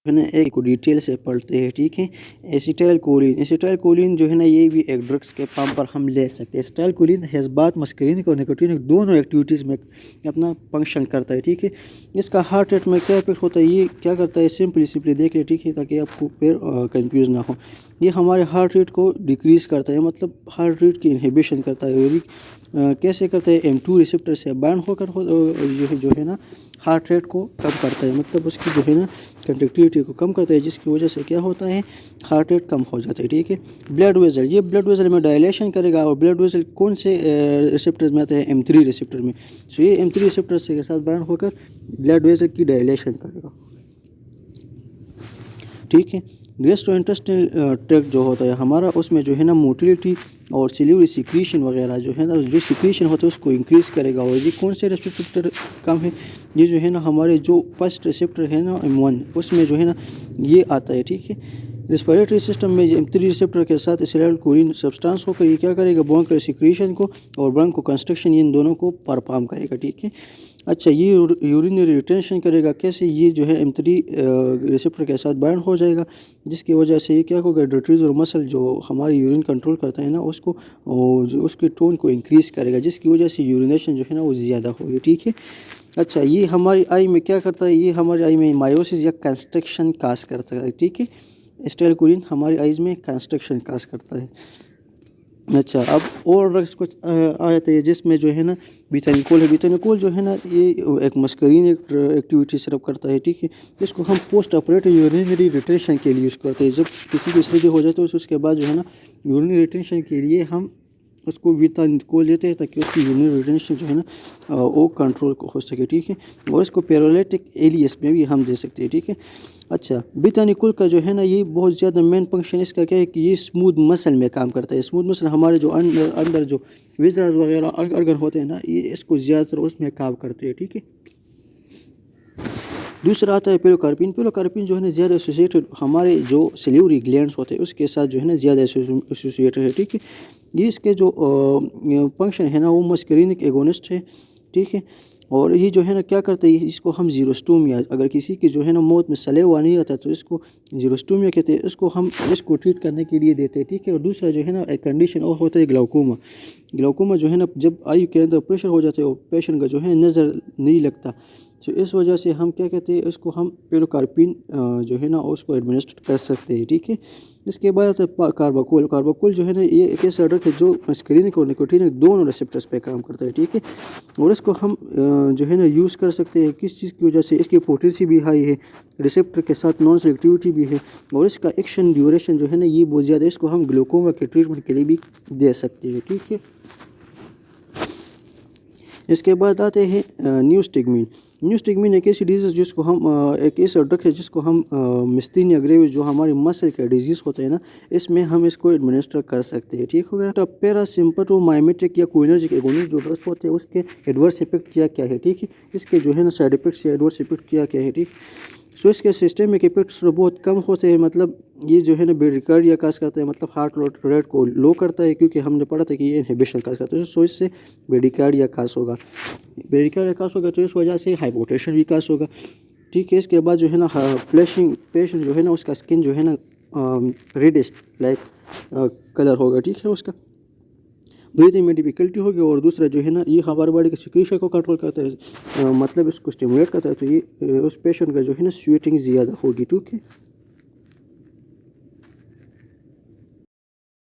है ना एक को डिटेल से पढ़ते हैं, ठीक है। एसिटाइलकोलिन जो है ना ये भी एक ड्रग्स के फॉर्म पर हम ले सकते हैं। एसिटाइलकोलिन बात मस्करीनिक और निकोटीनिक दोनों एक्टिविटीज़ में अपना फंक्शन करता है, ठीक है। इसका हार्ट रेट में क्या इफेक्ट होता है, ये क्या करता है, सिंपली देख ले, ठीक है, ताकि आपको फिर कंफ्यूज ना हो। ये हमारे हार्ट रेट को डिक्रीज़ करता है, मतलब हार्ट रेट की इनहिबिशन करता है। कैसे करता है, M2 रिसेप्टर से बाइंड होकर जो है ना हार्ट रेट को कम करता है, मतलब उसकी जो है ना कंडक्टिविटी को कम करता है, जिसकी वजह से क्या होता है, हार्ट रेट कम हो जाता है, ठीक है। ब्लड वेजल, ये ब्लड वेजल में डायलेशन करेगा, और ब्लड वेजल कौन से रिसेप्टर्स में आता है, M3 रिसेप्टर में। सो ये M3 रिसेप्टर से के साथ बाइंड होकर ब्लड वेजल की डायलेशन करेगा, ठीक है। गैस्ट्रोइंटेस्टाइनल ट्रैक्ट जो होता है हमारा, उसमें जो है ना मोटिलिटी और सिल्यूरी सिक्रीशन वगैरह जो है ना, जो सिक्रीशन होता है उसको इंक्रीज़ करेगा। और ये कौन से रिसेप्टर कम है, ये जो है ना हमारे जो फर्स्ट रिसेप्टर है ना M1, उसमें जो है ना ये आता है, ठीक है। रेस्पिरेटरी सिस्टम में M3 रिसेप्टर के साथ एसिटाइलकोलिन सब्सटेंस होकर ये क्या करेगा, ब्रोंकियल सिक्रीशन को और ब्रोंको कंस्ट्रक्शन इन दोनों को परफॉर्म करेगा, ठीक है। अच्छा, ये यूरिनरी रिटेंशन करेगा, कैसे, ये जो है M3 रिसेप्टर के साथ बाइंड हो जाएगा, जिसकी वजह से ये क्या होगा, आर्टरीज और मसल जो हमारी यूरिन कंट्रोल करता है ना, उसको उसके टोन को इंक्रीज़ करेगा, जिसकी वजह से यूरिनेशन जो है ना वो ज़्यादा होगी, ठीक है। अच्छा, ये हमारी आई में क्या करता है, ये हमारी आई में मायोसिस या कंस्ट्रक्शन काज करता है, ठीक है। एसिटाइलकोलिन हमारी आइज़ में कंस्ट्रक्शन काज करता है। अच्छा, अब और ड्रग्स कुछ आ जाते हैं, जिसमें जो है ना बीटानिकोल है। बीटानिकोल जो है ना ये एक मस्करीन एक्टिविटी सिर्फ करता है, ठीक है। इसको हम पोस्ट ऑपरेटिव यूरिनरी रिटेंशन के लिए यूज़ करते हैं। जब किसी की सर्जरी हो जाती है तो उसके बाद जो है ना यूरिनरी रिटेंशन के लिए हम उसको बीटानिकोल देते हैं, ताकि उसकी यूरिनरी रिटेंशन जो है ना वो कंट्रोल हो सके, ठीक है। और इसको पैरालिटिक एलियस में भी हम दे सकते हैं, ठीक है। अच्छा, बीटानिकोल का जो है ना ये बहुत ज़्यादा मेन फंक्शन इसका क्या है कि ये स्मूथ मसल में काम करता है। स्मूथ मसल हमारे जो अंदर जो विजरस वगैरह अर्गन होते हैं ना, ये इसको ज़्यादातर उसमें काम करते हैं, ठीक है। दूसरा आता है पिलोकार्पिन। पिलोकार्पिन जो है ना ज़्यादा एसोसिएटेड हमारे जो सिल्यूरी ग्लैंड्स होते हैं उसके साथ जो है ना ज़्यादा एसोसिएटेड है, ठीक है। ये इसके जो फंक्शन है ना वो मस्करीनिक एगोनिस्ट है, ठीक है। और ये जो है ना क्या करता है, इसको हम जीरोस्टोमिया, अगर किसी की जो है ना मौत में सलेवा नहीं आता तो इसको जीरोस्टोमिया कहते हैं, इसको ट्रीट करने के लिए देते हैं, ठीक है। और दूसरा जो है ना एक कंडीशन और होता है ग्लाउकोमा। ग्लाउकोमा जो है ना जब आई के अंदर प्रेशर हो जाता है और पेशेंट का जो है नज़र नहीं लगता, तो इस वजह से हम क्या कहते हैं, इसको हम पिलोकार्पिन जो है ना उसको एडमिनिस्टर कर सकते हैं, ठीक है। इसके बाद कार्बाकोल। कार्बाकोल जो है ना ये एक ऐसा ड्रग है जो मस्करीनिक और निकोटीनिक दोनों रिसेप्टर्स पे काम करता है, ठीक है। और इसको हम जो है ना यूज़ कर सकते हैं किस चीज़ की वजह से, इसकी पोटेंसी भी हाई है, रिसेप्टर के साथ नॉन सेलेक्टिविटी भी है, और इसका एक्शन ड्यूरेशन जो है ना ये बहुत ज़्यादा है। इसको हम ग्लूकोमा के ट्रीटमेंट के लिए भी दे सकते हैं, ठीक है। इसके बाद आते हैं न्यूस्टिग्मिन। न्यूस्टिग्मिन एक ऐसी डिजीज़ जिसको हम एक ऐसा ड्रग है जिसको हम मिस्थीनिया ग्रेविस जो हमारे मसल का डिजीज़ होता है ना, इसमें हम इसको एडमिनिस्टर कर सकते हैं, ठीक हो गया। तो पैरासिम्पटोमाइमेटिक या कोइनर्जिक एगोनिस्ट जो ड्रग्स होते हैं उसके एडवर्स इफेक्ट क्या है, ठीक है। इसके जो है ना साइड इफेक्ट्स या एडवर्स इफेक्ट क्या है, ठीक। सो इसके सिस्टमिक इफेक्ट्स बहुत कम होते हैं, मतलब ये जो है ना ब्रेडिकार्डिया काज करता है, मतलब हार्ट रेट को लो करता है, क्योंकि हमने पढ़ा था कि ये इनहिबिशन काज करता है। सो इससे ब्रेडिकार्डिया काज होगा, तो इस वजह से हाइपोटेंशन भी काज होगा, ठीक है। इसके बाद जो है ना पेशेंट जो है ना उसका स्किन जो है ना रेडिश लाइक कलर होगा, ठीक है। उसका ब्रीथिंग में डिफिकल्टी होगी, और दूसरा जो है ना ये हमारे बॉडी के सिक्रीशन को कंट्रोल करता है, मतलब इसको स्टिमुलेट करता है, तो ये उस पेशेंट का जो है ना स्वेटिंग ज़्यादा होगी, ठीक है।